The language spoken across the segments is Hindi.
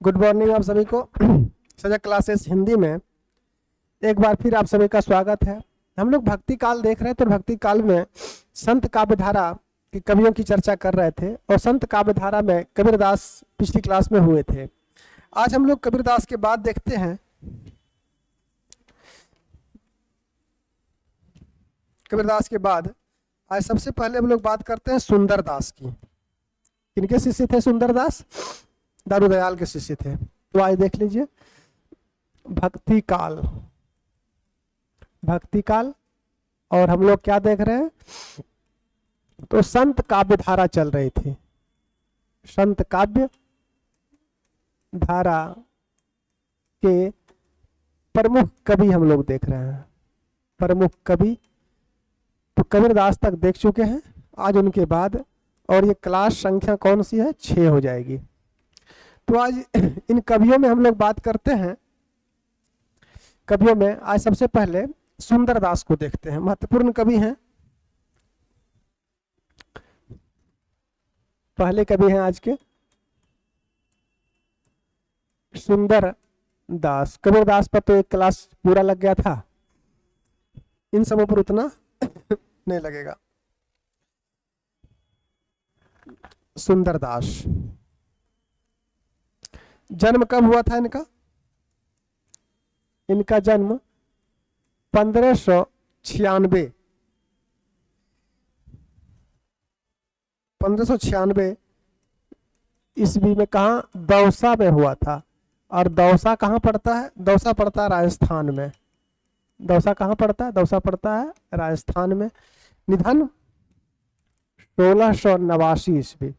गुड मॉर्निंग आप सभी को। सजग क्लासेस हिंदी में एक बार फिर आप सभी का स्वागत है। हम लोग भक्ति काल देख रहे थे, तो भक्ति काल में संत काव्य धारा के कवियों की चर्चा कर रहे थे और संत काव्य धारा में कबीरदास पिछली क्लास में हुए थे। आज हम लोग कबीरदास के बाद देखते हैं। कबीरदास के बाद आज सबसे पहले हम लोग बात करते हैं सुंदरदास की। किनके शिष्य थे सुंदरदास? दारूदयाल के शिष्य थे। तो आज देख लीजिए भक्ति काल, भक्ति काल। और हम लोग क्या देख रहे हैं? तो संत काव्य धारा चल रही थी। संत काव्य धारा के प्रमुख कवि हम लोग देख रहे हैं। प्रमुख कवि तो कबीरदास तक देख चुके हैं। आज उनके बाद और ये क्लास संख्या कौन सी है? 6 हो जाएगी। तो आज इन कवियों में हम लोग बात करते हैं। कवियों में आज सबसे पहले सुंदरदास को देखते हैं। महत्वपूर्ण कवि हैं। पहले कवि हैं आज के सुंदरदास। कबीरदास पर तो एक क्लास पूरा लग गया था, इन सबों पर उतना नहीं लगेगा। सुंदरदास जन्म कब हुआ था इनका? इनका जन्म 1596 ईस्वी में कहा? दौसा में हुआ था। और दौसा कहाँ पड़ता है? दौसा पड़ता है राजस्थान में। दौसा कहाँ पड़ता है? दौसा पड़ता है राजस्थान में। निधन 1689 ईस्वी।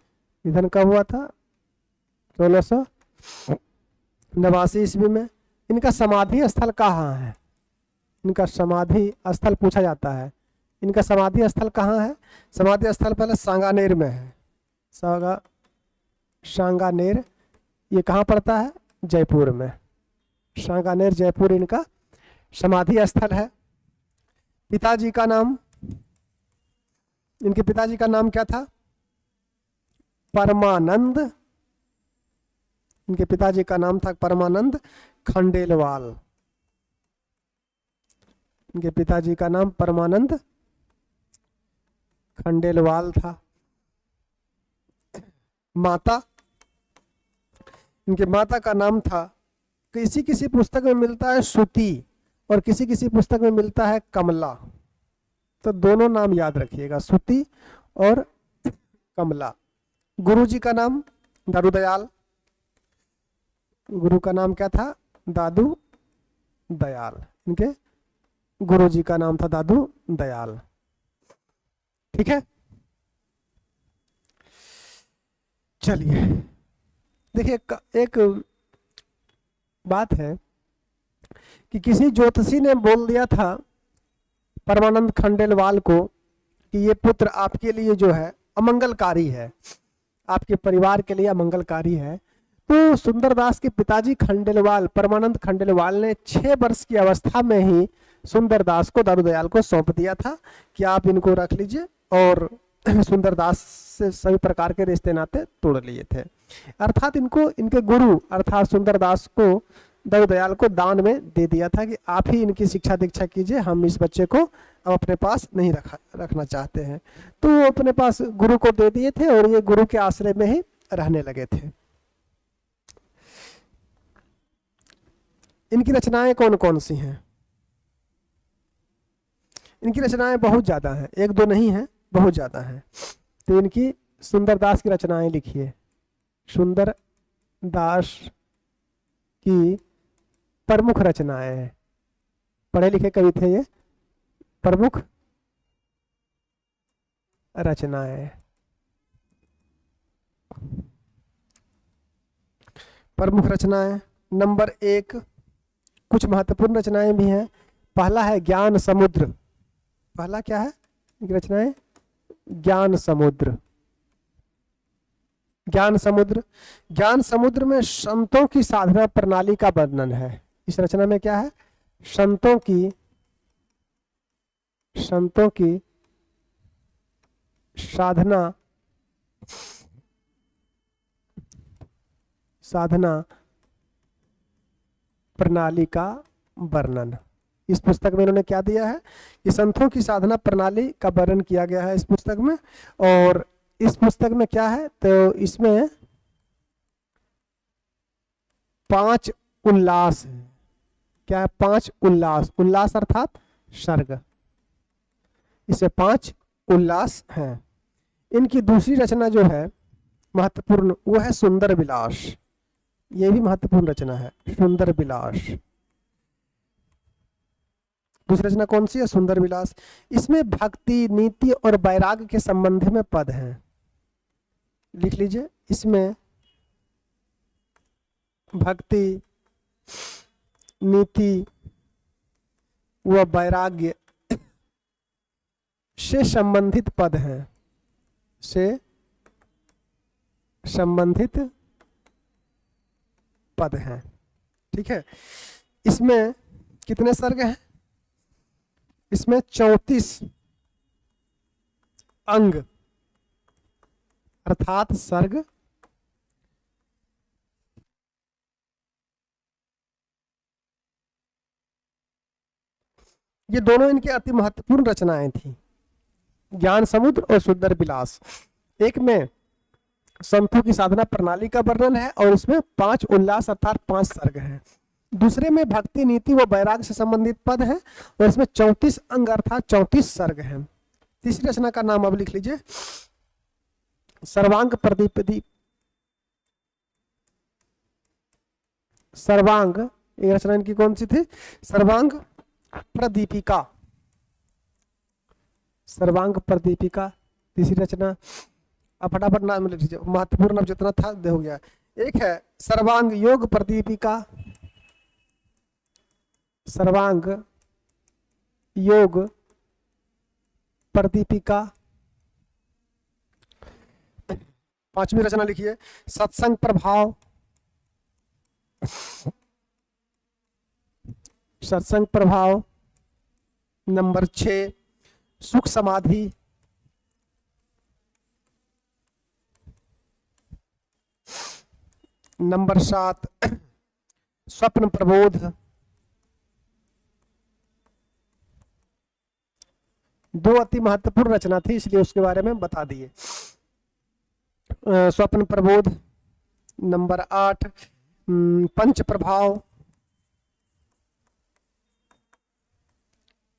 निधन कब हुआ था? 1689 ईस्वी में। इनका समाधि स्थल कहाँ है? इनका समाधि स्थल पूछा जाता है। इनका समाधि स्थल कहाँ है? समाधि स्थल पहले सांगानेर में है। सांगानेर ये कहाँ पड़ता है? जयपुर में। सांगानेर जयपुर इनका समाधि स्थल है। पिताजी का नाम, इनके पिताजी का नाम क्या था? परमानंद। इनके पिताजी का नाम था परमानंद खंडेलवाल। इनके पिताजी का नाम परमानंद खंडेलवाल था। माता, इनके माता का नाम था, किसी किसी पुस्तक में मिलता है सुती और किसी किसी पुस्तक में मिलता है कमला। तो दोनों नाम याद रखिएगा, सुती और कमला। गुरुजी का नाम दारूदयाल। गुरु का नाम क्या था? दादू दयाल। इनके गुरुजी का नाम था दादू दयाल। ठीक है, चलिए देखिए एक बात है कि किसी ज्योतिषी ने बोल दिया था परमानंद खंडेलवाल को कि ये पुत्र आपके लिए जो है अमंगलकारी है, आपके परिवार के लिए अमंगलकारी है। तो सुंदरदास के पिताजी खंडेलवाल, परमानंद खंडेलवाल ने 6 वर्ष की अवस्था में ही सुंदरदास को दारूदयाल को सौंप दिया था कि आप इनको रख लीजिए। और सुंदरदास से सभी प्रकार के रिश्ते नाते तोड़ लिए थे। अर्थात इनको इनके गुरु अर्थात सुंदरदास को दारूदयाल को दान में दे दिया था कि आप ही इनकी शिक्षा दीक्षा कीजिए, हम इस बच्चे को अब अपने पास नहीं रखना चाहते हैं। तो वो अपने पास गुरु को दे दिए थे और ये गुरु के आश्रय में ही रहने लगे थे। इनकी रचनाएं कौन कौन सी हैं? इनकी रचनाएं बहुत ज्यादा हैं, एक दो नहीं है, बहुत ज्यादा हैं। तो इनकी सुंदरदास की रचनाएं लिखिए। सुंदरदास की प्रमुख रचनाएं हैं। पढ़े लिखे कवि थे ये। प्रमुख रचनाएं, प्रमुख रचनाएं नंबर 1, कुछ महत्वपूर्ण रचनाएं भी हैं। पहला है ज्ञान समुद्र। पहला क्या है इनकी रचनाएं? ज्ञान समुद्र। ज्ञान समुद्र, ज्ञान समुद्र में संतों की साधना प्रणाली का वर्णन है। इस रचना में क्या है? संतों की साधना प्रणाली का वर्णन। इस पुस्तक में इन्होंने क्या दिया है कि संतों की साधना प्रणाली का वर्णन किया गया है इस पुस्तक में। और इस पुस्तक में क्या है, तो इसमें 5 उल्लास है। क्या है? 5 उल्लास। उल्लास अर्थात सर्ग। इसे 5 उल्लास हैं। इनकी दूसरी रचना जो है महत्वपूर्ण, वो है सुंदर विलास। ये भी महत्वपूर्ण रचना है, सुंदर विलास। दूसरी रचना कौन सी है? सुंदर विलास। इसमें भक्ति, नीति और वैराग्य के संबंध में पद हैं। लिख लीजिए, इसमें भक्ति, नीति व वैराग्य से संबंधित पद हैं। से संबंधित पद हैं। ठीक है। इसमें कितने सर्ग हैं? इसमें 34 अंग अर्थात सर्ग ये दोनों इनकी अति महत्वपूर्ण रचनाएं थी, ज्ञान समुद्र और सुंदर विलास। एक में संतों की साधना प्रणाली का वर्णन है और इसमें 5 उल्लास अर्थात 5 सर्ग हैं। दूसरे में भक्ति, नीति व वैराग्य से संबंधित पद है और इसमें 34 अंग अर्थात 34 सर्ग हैं। तीसरी रचना का नाम अब लिख लीजिए, सर्वांग प्रदीप। सर्वांग, ये रचना इनकी कौन सी थी? सर्वांग प्रदीपिका। सर्वांग प्रदीपिका तीसरी रचना। अब फटाफट नाम लिख लीजिए, महत्वपूर्ण अब जितना था हो गया। एक है सर्वांग योग प्रदीपिका। सर्वांग योग प्रदीपिका। 5वीं रचना लिखिए, सत्संग प्रभाव। सत्संग प्रभाव। नंबर 6 सुख समाधि। नंबर 7 स्वप्न प्रबोध। दो अति महत्वपूर्ण रचना थी इसलिए उसके बारे में बता दिए। स्वप्न प्रबोध। नंबर 8 पंच प्रभाव।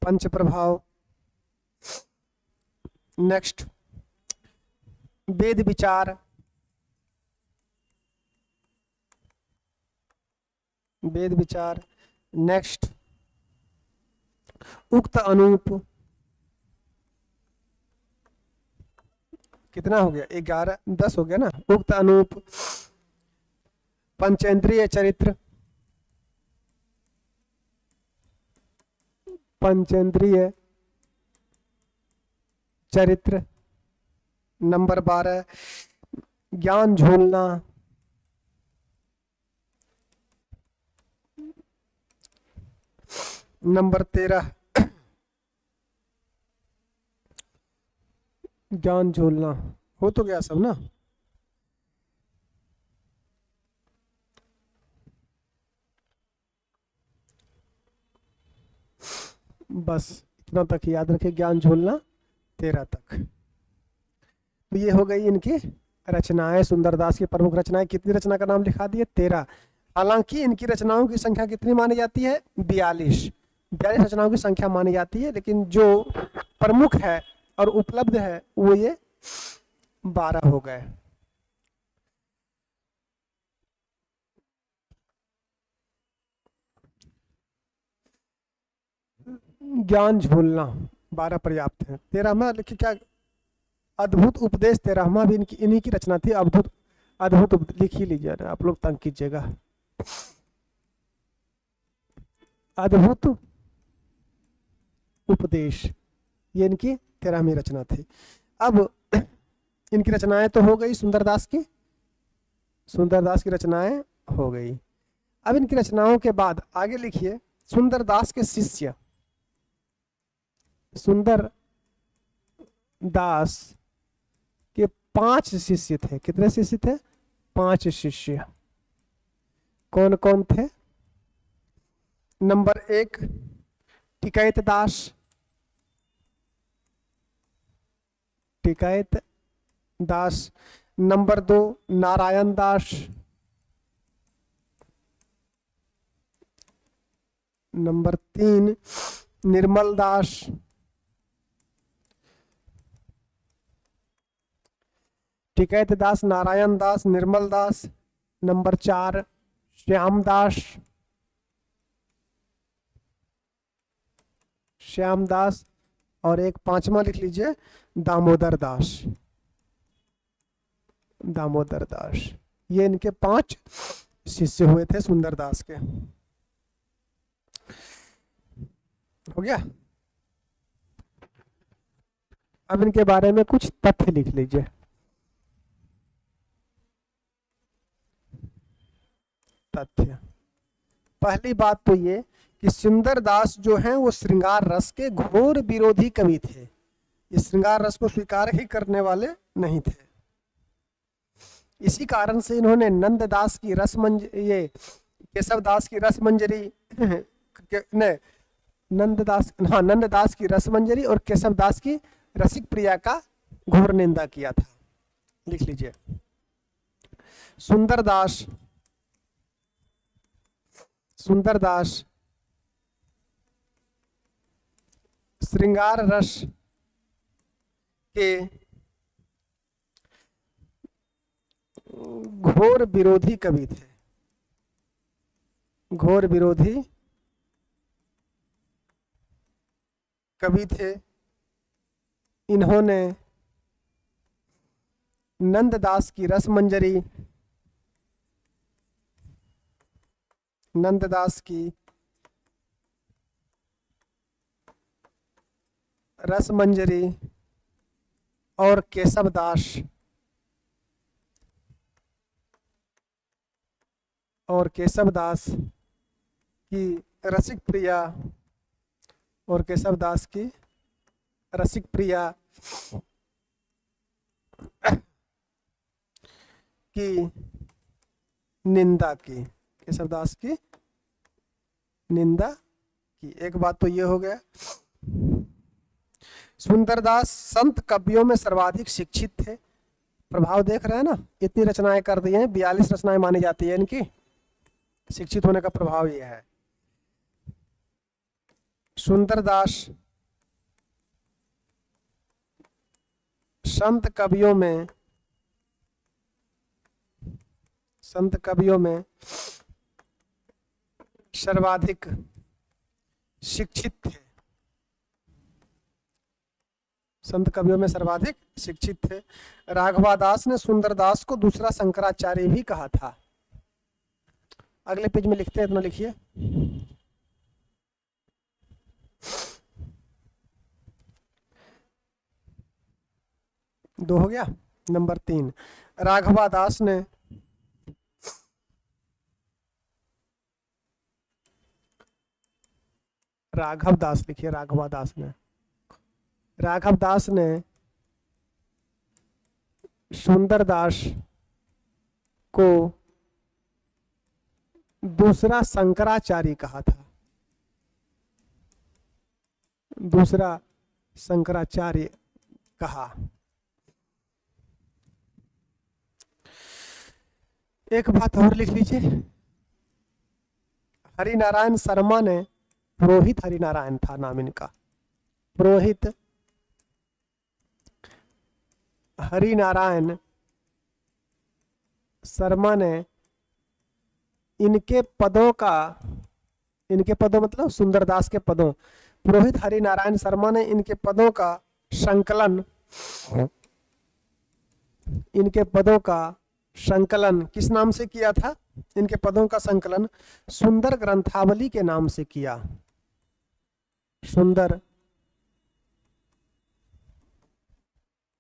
पंच प्रभाव। नेक्स्ट वेद विचार। वेद विचार। नेक्स्ट उक्त अनूप। कितना हो गया? 11 10 हो गया ना। उक्त अनूप। पंचेंद्रिय चरित्र। पंचेंद्रिय चरित्र। नंबर 12 ज्ञान झूलना। नंबर 13 ज्ञान झूलना। हो तो गया सब ना। बस इतना तक याद रखे, ज्ञान झूलना 13 तक। तो ये हो गई इनकी रचनाएं, सुंदरदास की प्रमुख रचनाएं। कितनी रचना का नाम लिखा दिए? 13। हालांकि इनकी रचनाओं की संख्या कितनी मानी जाती है? 42। 42 रचनाओं की संख्या मानी जाती है, लेकिन जो प्रमुख है और उपलब्ध है वो ये 12 हो गए। ज्ञान झूलना 12 पर्याप्त है। 13वां लिखिए क्या? अद्भुत उपदेश 13वां भी इन्हीं की रचना थी। अद्भुत लिख ही लीजिए, आप लोग तंग कीजिएगा। अद्भुत उपदेश ये इनकी 13वीं रचना थी। अब इनकी रचनाएं तो हो गई, सुंदरदास की रचनाएं हो गई। अब इनकी रचनाओं के बाद आगे लिखिए, सुंदरदास के शिष्य। सुंदरदास के 5 शिष्य थे। कितने शिष्य थे? 5 शिष्य। कौन कौन थे? नंबर 1 टिकैत दास, टिकैत दास। नंबर 2 नारायण दास। नंबर 3 निर्मल दास। टिकैत दास, नारायण दास, निर्मल दास। नंबर 4 श्याम दास, श्याम दास। और एक पांचवा लिख लीजिए दामोदर दास, दामोदर दास। ये इनके 5 शिष्य हुए थे सुंदरदास के। हो गया। अब इनके बारे में कुछ तथ्य लिख लीजिए। तथ्य, पहली बात तो ये कि सुंदरदास जो हैं वो श्रृंगार रस के घोर विरोधी कवि थे। ये श्रृंगार रस को स्वीकार ही करने वाले नहीं थे। इसी कारण से इन्होंने नंददास की ये केशवदास की रसमंजरी ने नंददास की रसमंजरी और केशवदास की रसिक प्रिया का घोर निंदा किया था। लिख लीजिए सुंदरदास, सुंदरदास श्रृंगार रस के घोर विरोधी कवि थे, घोर विरोधी कवि थे। इन्होंने नंददास की रसमंजरी, नंददास की रसमंजरी और केशवदास की रसिक प्रिया और केशवदास की रसिक प्रिया की निंदा की, केशवदास की निंदा की। एक बात तो ये हो गया। सुंदरदास संत कवियों में सर्वाधिक शिक्षित थे। प्रभाव देख रहे हैं ना, इतनी रचनाएं कर दी हैं, 42 रचनाएं मानी जाती है इनकी। शिक्षित होने का प्रभाव यह है। सुंदरदास संत कवियों में सर्वाधिक शिक्षित थे, संत कवियों में सर्वाधिक शिक्षित थे। राघवादास ने सुंदरदास को दूसरा शंकराचार्य भी कहा था। अगले पेज में लिखते हैं, इतना लिखिए। दो हो गया। नंबर 3 राघवादास ने राघवदास लिखिए, राघवदास ने सुंदरदास को दूसरा शंकराचार्य कहा था, दूसरा शंकराचार्य कहा। एक बात और लिख लीजिए, हरिनारायण शर्मा ने, पुरोहित हरिनारायण था नाम इनका, पुरोहित हरिनारायण शर्मा ने इनके पदों मतलब सुंदरदास के पदों, पुरोहित हरिनारायण शर्मा ने इनके पदों का संकलन किस नाम से किया था? इनके पदों का संकलन सुंदर ग्रंथावली के नाम से किया, सुंदर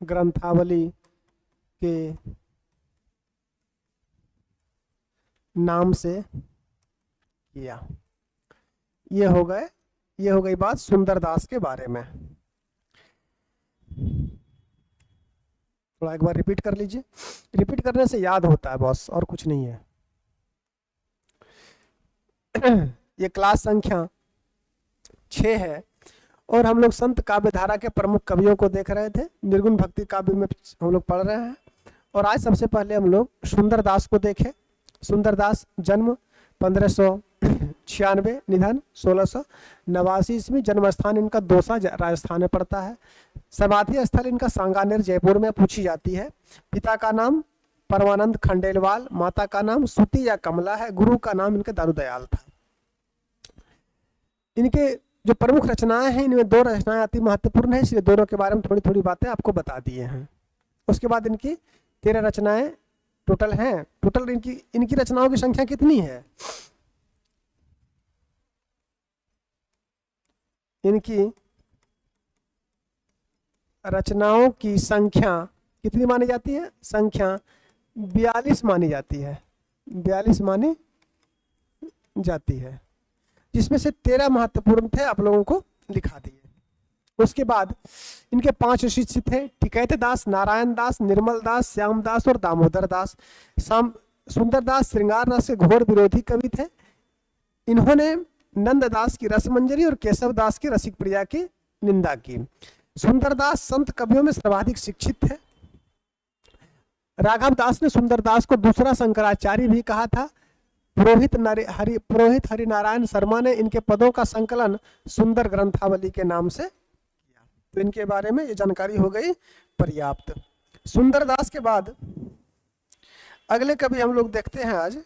ग्रंथावली के नाम से किया। ये हो गई बात सुंदरदास के बारे में। थोड़ा एक बार रिपीट कर लीजिए, रिपीट करने से याद होता है बॉस, और कुछ नहीं है। ये क्लास संख्या 6 है और हम लोग संत काव्य धारा के प्रमुख कवियों को देख रहे थे। निर्गुण भक्ति काव्य में हम लोग पढ़ रहे हैं और आज सबसे पहले हम लोग सुंदरदास को देखें। सुंदरदास जन्म 1596, निधन 1689 ईस्वी। जन्म स्थान इनका दौसा राजस्थान में पड़ता है। समाधि स्थल इनका सांगानेर जयपुर में पूछी जाती है। पिता का नाम परमानंद खंडेलवाल, माता का नाम सुती या कमला है, गुरु का नाम इनका दारूदयाल था। इनके जो प्रमुख रचनाएं हैं इनमें 2 रचनाएं अति महत्वपूर्ण है, इसलिए दोनों के बारे में थोड़ी थोड़ी बातें आपको बता दिए हैं। उसके बाद इनकी 13 रचनाएं टोटल हैं। टोटल इनकी रचनाओं की संख्या कितनी है? इनकी रचनाओं की संख्या कितनी मानी जाती है? संख्या 42 मानी जाती है। 42 मानी जाती है, जिसमें से 13 महत्वपूर्ण थे, आप लोगों को लिखा दिए। उसके बाद इनके 5 शिष्य थे, टिकैत दास, नारायण दास, निर्मल दास, श्याम दास और दामोदर दास। सुंदरदास श्रृंगार रस के घोर विरोधी कवि थे। इन्होंने नंददास की रसमंजरी और केशव दास की रसिक प्रिया की निंदा की। सुंदरदास संत कवियों में सर्वाधिक शिक्षित थे। राघव दास ने सुंदरदास को दूसरा शंकराचार्य भी कहा था। पुरोहित हरिनारायण शर्मा ने इनके पदों का संकलन सुंदर ग्रंथावली के नाम से किया। तो इनके बारे में ये जानकारी हो गई पर्याप्त। सुंदरदास के बाद अगले कवि हम लोग देखते हैं आज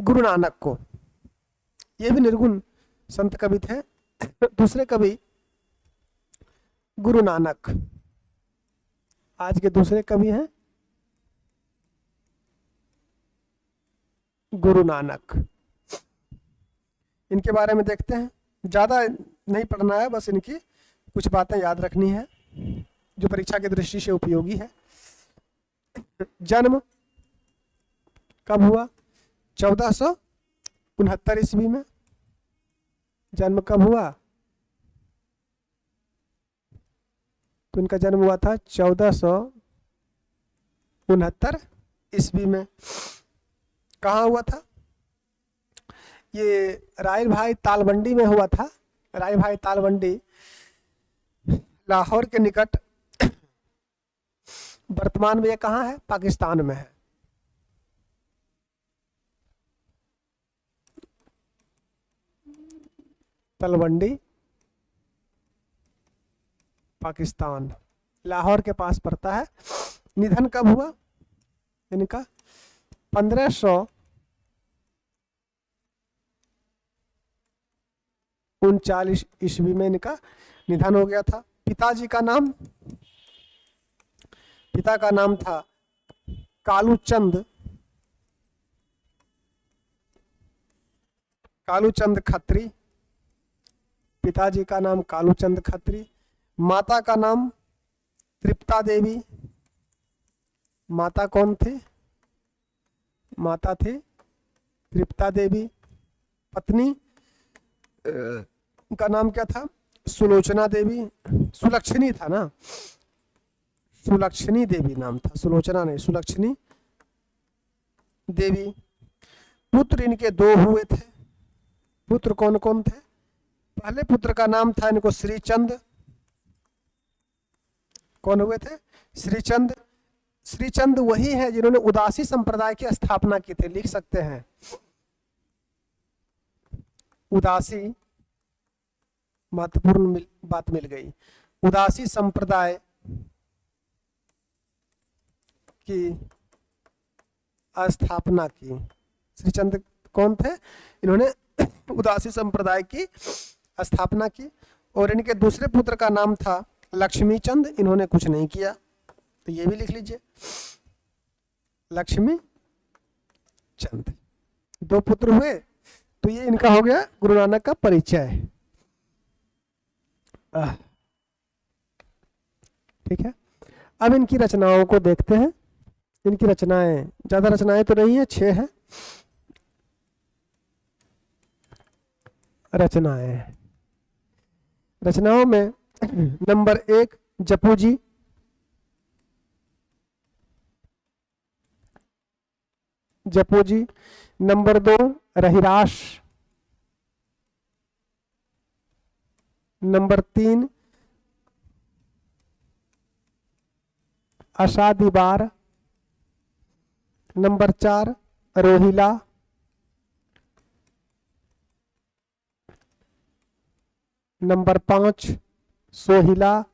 गुरु नानक को। ये भी निर्गुण संत कवि थे। दूसरे कवि गुरु नानक आज के दूसरे कवि हैं गुरु नानक। इनके बारे में देखते हैं, ज्यादा नहीं पढ़ना है, बस इनकी कुछ बातें याद रखनी है जो परीक्षा की दृष्टि से उपयोगी है। जन्म कब हुआ? 1469 ईस्वी में जन्म कब हुआ? तो इनका जन्म हुआ था 1469 ईस्वी में। कहाँ हुआ था? ये राय भाई तालवंडी में हुआ था। राय भाई तालवंडी लाहौर के निकट, वर्तमान में ये कहाँ है? पाकिस्तान में है। तलवंडी पाकिस्तान, लाहौर के पास पड़ता है। निधन कब हुआ इनका? 1539 ईस्वी में इनका निधन हो गया था। पिताजी का नाम, पिता का नाम था कालूचंद खत्री। पिताजी का नाम कालूचंद खत्री। माता का नाम तृप्ता देवी। माता कौन थे? माता थे तृप्ता देवी। पत्नी का नाम क्या था? सुलोचना देवी। सुलक्षणी था ना, सुलक्षणी देवी नाम था, सुलोचना नहीं, सुलक्षणी देवी। पुत्र इनके 2 हुए थे। पुत्र कौन कौन थे? पहले पुत्र का नाम था इनको श्रीचंद। कौन हुए थे? श्रीचंद। श्रीचंद वही है जिन्होंने उदासी संप्रदाय की स्थापना की थी। लिख सकते हैं उदासी, महत्वपूर्ण बात मिल गई। उदासी संप्रदाय की स्थापना की। श्रीचंद कौन थे? इन्होंने उदासी संप्रदाय की स्थापना की। और इनके दूसरे पुत्र का नाम था लक्ष्मी चंद। इन्होंने कुछ नहीं किया, तो ये भी लिख लीजिए, लक्ष्मी चंद। 2 पुत्र हुए, तो ये इनका हो गया गुरु नानक का परिचय। ठीक है, अब इनकी रचनाओं को देखते हैं। इनकी रचनाएं, ज्यादा रचनाएं तो नहीं है, 6 है रचनाएं। रचनाओं में नंबर 1 जपू जी। जपू जी। नंबर 2 रहिराश। नंबर 3 अषादी बार। नंबर 4 रोहिला। नंबर 5 सोहिला।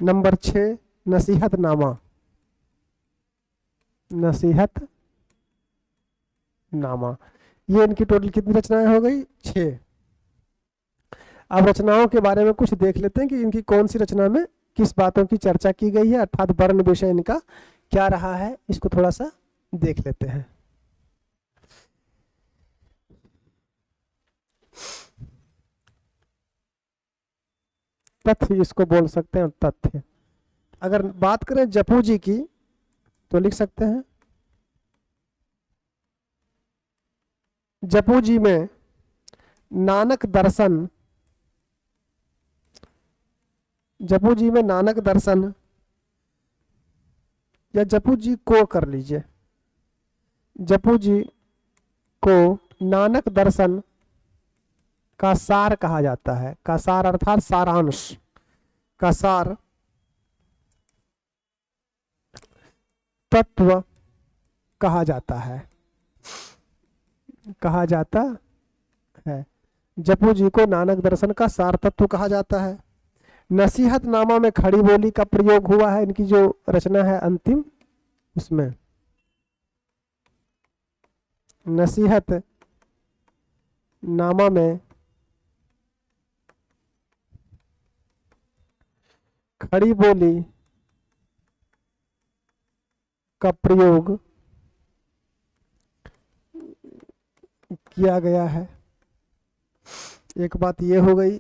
नंबर 6 नसीहतनामा। नसीहतनामा। ये इनकी टोटल कितनी रचनाएं हो गई? 6। अब रचनाओं के बारे में कुछ देख लेते हैं कि इनकी कौन सी रचना में किस बातों की चर्चा की गई है, अर्थात वर्ण विषय इनका क्या रहा है, इसको थोड़ा सा देख लेते हैं। तथ्य इसको बोल सकते हैं, तथ्य। अगर बात करें जपू जी की तो लिख सकते हैं जपू जी में नानक दर्शन, जपू जी में नानक दर्शन, या जपू जी को कर लीजिए, जपू जी को नानक दर्शन का सार कहा जाता है। का सार अर्थात सारांश, का सार तत्व कहा जाता है, कहा जाता है। जपू जी को नानक दर्शन का सार तत्व कहा जाता है। नसीहतनामा में खड़ी बोली का प्रयोग हुआ है, इनकी जो रचना है अंतिम उसमें। नसीहत नामा में खड़ी बोली का प्रयोग किया गया है। एक बात ये हो गई।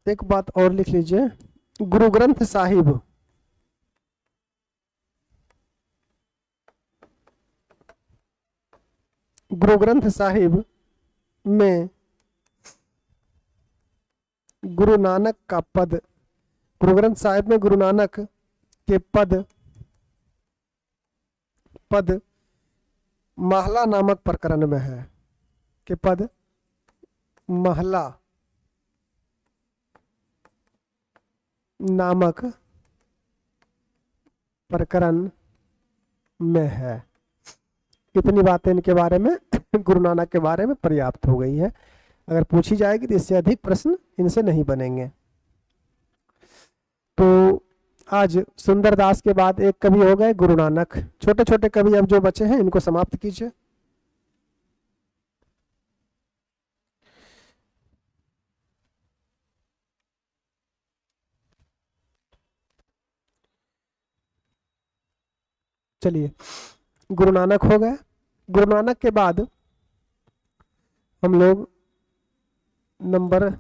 एक बात और लिख लीजिए, गुरु ग्रंथ साहिब, गुरु ग्रंथ साहिब में गुरु नानक का पद, गुरु ग्रंथ साहिब में गुरु नानक के पद महला नामक प्रकरण में है, के पद महला नामक प्रकरण में है। इतनी बातें इनके बारे में गुरु नानक के बारे में पर्याप्त हो गई है। अगर पूछी जाएगी तो इससे अधिक प्रश्न इनसे नहीं बनेंगे। तो आज सुंदरदास के बाद एक कवि हो गए गुरु नानक। छोटे छोटे कवि अब जो बचे हैं इनको समाप्त कीजिए। चलिए, गुरु नानक हो गए। गुरु नानक के बाद हम लोग नंबर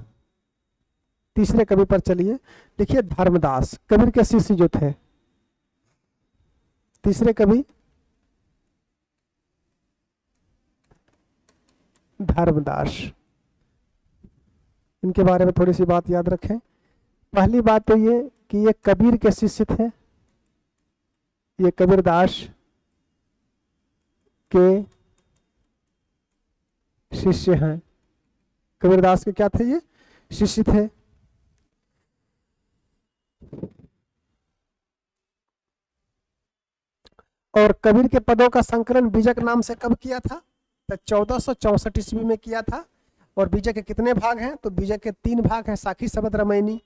तीसरे कवि पर चलिए। देखिए धर्मदास, कबीर के शिष्य जो थे, तीसरे कवि धर्मदास। इनके बारे में थोड़ी सी बात याद रखें। पहली बात तो ये कि ये कबीर के शिष्य थे, ये कबीरदास के शिष्य हैं। कबीरदास के क्या थे? ये शिष्य थे। और कबीर के पदों का संकलन बीजक नाम से कब किया था? तो 1464 ईस्वी में किया था। और बीजक के कितने भाग हैं? तो बीजक के 3 भाग हैं, साखी शबद रामायणी।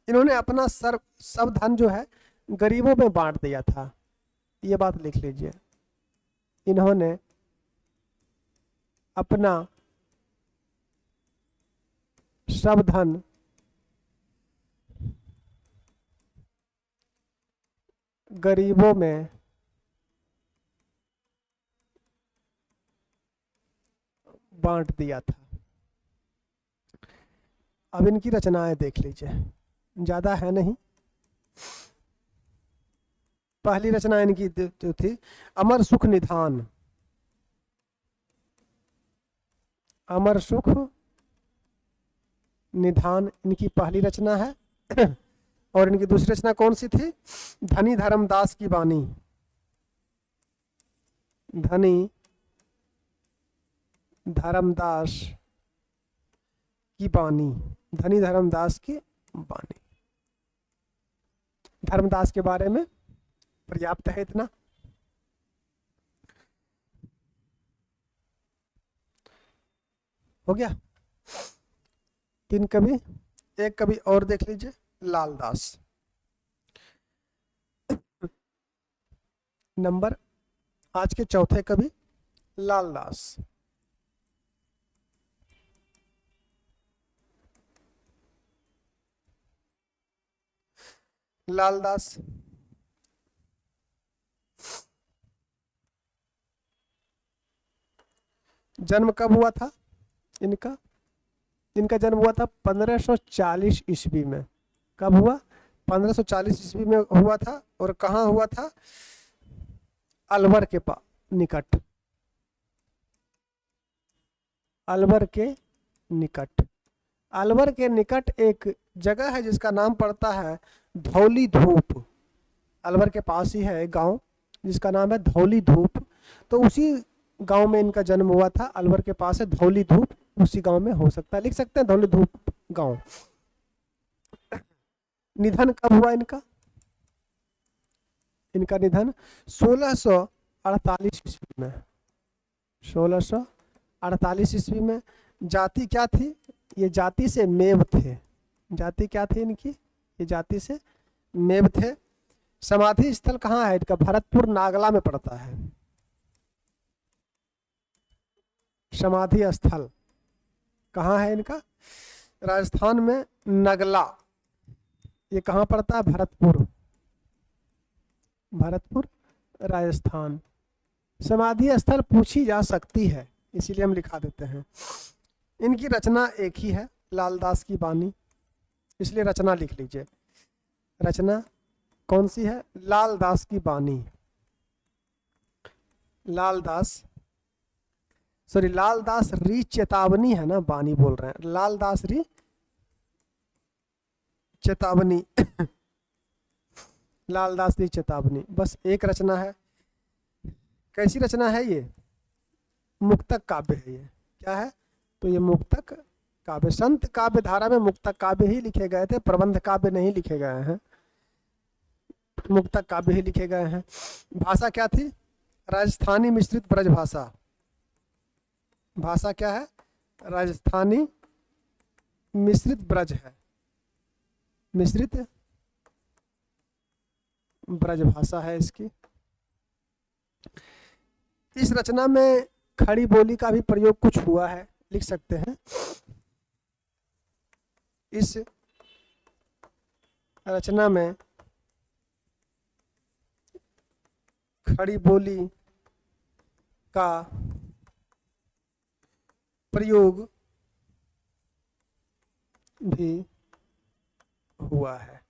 इन्होंने अपना सब धन जो है गरीबों में बांट दिया था, ये बात लिख लीजिए। इन्होंने अपना सब धन गरीबों में बांट दिया था। अब इनकी रचनाएं देख लीजिए, ज्यादा है नहीं। पहली रचना इनकी जो थी अमर सुख निधान, अमर सुख निधान इनकी पहली रचना है। और इनकी दूसरी रचना कौन सी थी? धनी धर्मदास की बानी। धनी धर्मदास की बानी। धनी धर्मदास की बानी। धर्मदास के बारे में पर्याप्त है इतना। हो गया। 3 कवि। एक कवि और देख लीजिए, लालदास। नंबर आज के चौथे कवि लालदास। लालदास जन्म कब हुआ था इनका? इनका जन्म हुआ था 1540 ईस्वी में। कब हुआ? 1540 ईस्वी में हुआ था। और कहाँ हुआ था? अलवर के निकट। अलवर के निकट। अलवर के निकट एक जगह है जिसका नाम पड़ता है धौली धूप। अलवर के पास ही है एक गांव जिसका नाम है धौली धूप। तो उसी गांव में इनका जन्म हुआ था। अलवर के पास है धौली धूप, उसी गांव में हो सकता है। लिख सकते हैं धौली धूप गांव। निधन कब हुआ इनका? इनका निधन 1648 ईस्वी में। 1648 ईस्वी में। जाति क्या थी? ये जाति से मेव थे। जाति क्या थी इनकी? ये जाति से मेव थे। समाधि स्थल कहाँ है इनका? भरतपुर नागला में पड़ता है समाधि स्थल। कहाँ है इनका? राजस्थान में नगला। ये कहाँ पड़ता है? भरतपुर। भरतपुर राजस्थान। समाधि स्थल पूछी जा सकती है, इसीलिए हम लिखा देते हैं। इनकी रचना एक ही है, लालदास की बानी, इसलिए रचना लिख लीजिए। रचना कौन सी है? लालदास की बानी। लालदास लालदास री चेतावनी है ना, बानी बोल रहे हैं। लालदास री चेतावनी। लालदास री चेतावनी, बस एक रचना है। कैसी रचना है ये? मुक्तक काव्य है ये। क्या है? तो ये मुक्तक काव्य। संत काव्य धारा में मुक्तक काव्य ही लिखे गए थे, प्रबंध काव्य नहीं लिखे गए हैं, मुक्तक काव्य ही लिखे गए हैं। भाषा क्या थी? राजस्थानी मिश्रित ब्रज भाषा। भाषा क्या है? राजस्थानी मिश्रित ब्रज है। मिश्रित ब्रज भाषा है इसकी। इस रचना में खड़ी बोली का भी प्रयोग कुछ हुआ है, लिख सकते हैं। इस रचना में खड़ी बोली का प्रयोग भी हुआ है।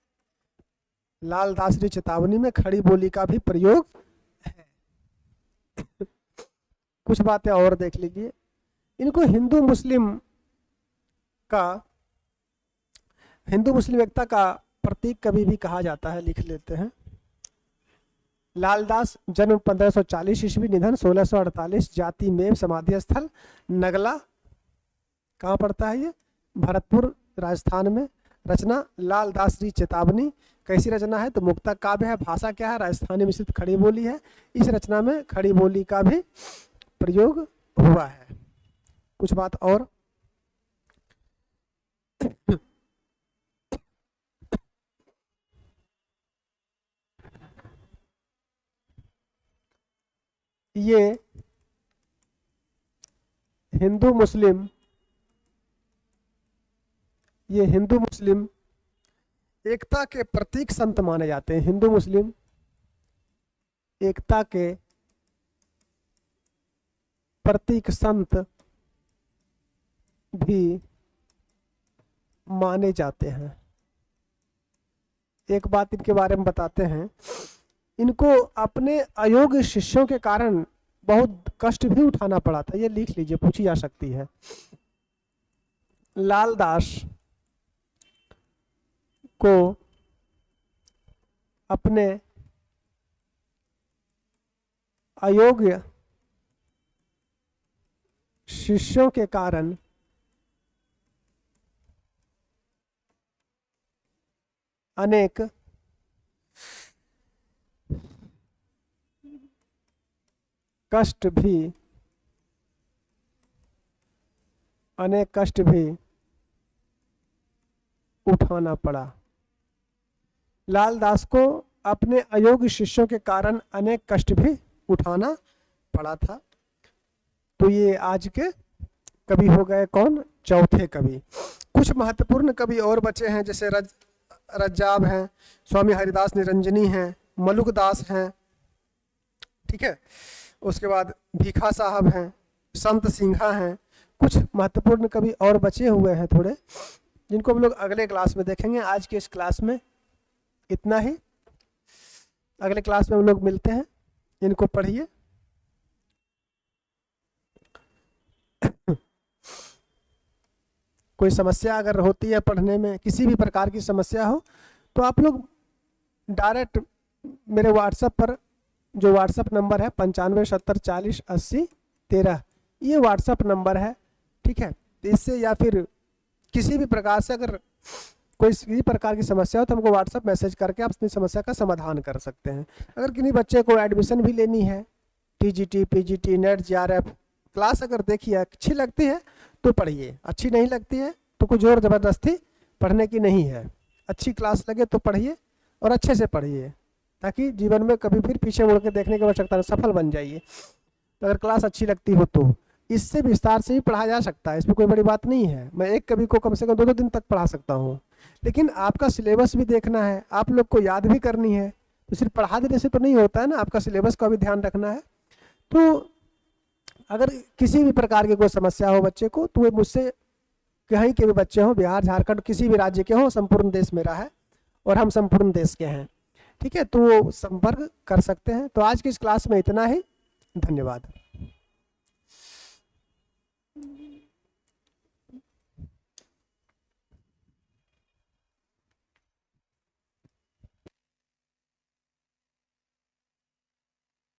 लालदास री चेतावनी में खड़ी बोली का भी प्रयोग है। कुछ बातें और देख लीजिए। इनको हिंदू मुस्लिम एकता का प्रतीक कभी भी कहा जाता है, लिख लेते हैं। लालदास जन्म 1540 ईस्वी, निधन 1648, जाति मेव, समाधि स्थल नगला। कहाँ पड़ता है ये? भरतपुर राजस्थान में। रचना लालदास री चेतावनी। कैसी रचना है? तो मुक्तक काव्य है। भाषा क्या है? राजस्थानी मिश्रित खड़ी बोली है। इस रचना में खड़ी बोली का भी प्रयोग हुआ है। कुछ बात और। ये हिंदू मुस्लिम एकता के प्रतीक संत माने जाते हैं। हिंदू मुस्लिम एकता के प्रतीक संत भी माने जाते हैं। एक बात इनके बारे में बताते हैं। इनको अपने अयोग्य शिष्यों के कारण बहुत कष्ट भी उठाना पड़ा था, ये लिख लीजिए, पूछी जा सकती है। लालदास को अपने अयोग्य शिष्यों के कारण अनेक कष्ट भी उठाना पड़ा। लालदास को अपने अयोग्य शिष्यों के कारण अनेक कष्ट भी उठाना पड़ा था। तो ये आज के कवि हो गए कौन? चौथे कवि। कुछ महत्वपूर्ण कवि और बचे हैं, जैसे रज्जाब हैं, स्वामी हरिदास निरंजनी हैं, मलुकदास हैं, ठीक है। उसके बाद भीखा साहब हैं, संत सिंघा हैं। कुछ महत्वपूर्ण कवि और बचे हुए हैं थोड़े, जिनको हम लोग अगले क्लास में देखेंगे। आज के इस क्लास में इतना ही। अगले क्लास में हम लोग मिलते हैं। इनको पढ़िए। कोई समस्या अगर होती है पढ़ने में, किसी भी प्रकार की समस्या हो, तो आप लोग डायरेक्ट मेरे व्हाट्सएप पर, जो व्हाट्सएप नंबर है 9570408013, ये व्हाट्सएप नंबर है, ठीक है। तो इससे या फिर किसी भी प्रकार से अगर कोई किसी प्रकार की समस्या हो तो हमको व्हाट्सएप मैसेज करके आप अपनी समस्या का समाधान कर सकते हैं। अगर किसी बच्चे को एडमिशन भी लेनी है, TGT, PGT, net, GRF, class अगर देखिए अच्छी लगती है तो पढ़िए, अच्छी नहीं लगती है तो कोई जोर ज़बरदस्ती पढ़ने की नहीं है। अच्छी क्लास लगे तो पढ़िए और अच्छे से पढ़िए, ताकि जीवन में कभी फिर पीछे मुड़ के देखने की आवश्यकता नहीं, सफल बन जाइए। तो अगर क्लास अच्छी लगती हो तो इससे विस्तार से भी पढ़ा जा सकता है, इसमें कोई बड़ी बात नहीं है। मैं एक कवि को कम से कम 2-2 दिन तक पढ़ा सकता हूँ, लेकिन आपका सिलेबस भी देखना है, आप लोग को याद भी करनी है। तो सिर्फ पढ़ा देने से तो नहीं होता है ना, आपका सिलेबस का भी ध्यान रखना है। तो अगर किसी भी प्रकार की कोई समस्या हो बच्चे को, तो वो मुझसे, कहीं के भी बच्चे हों, बिहार, झारखंड, किसी भी राज्य के हों, संपूर्ण देश मेरा है और हम संपूर्ण देश के हैं, ठीक है। तो वो संपर्क कर सकते हैं। तो आज की इस क्लास में इतना ही। धन्यवाद।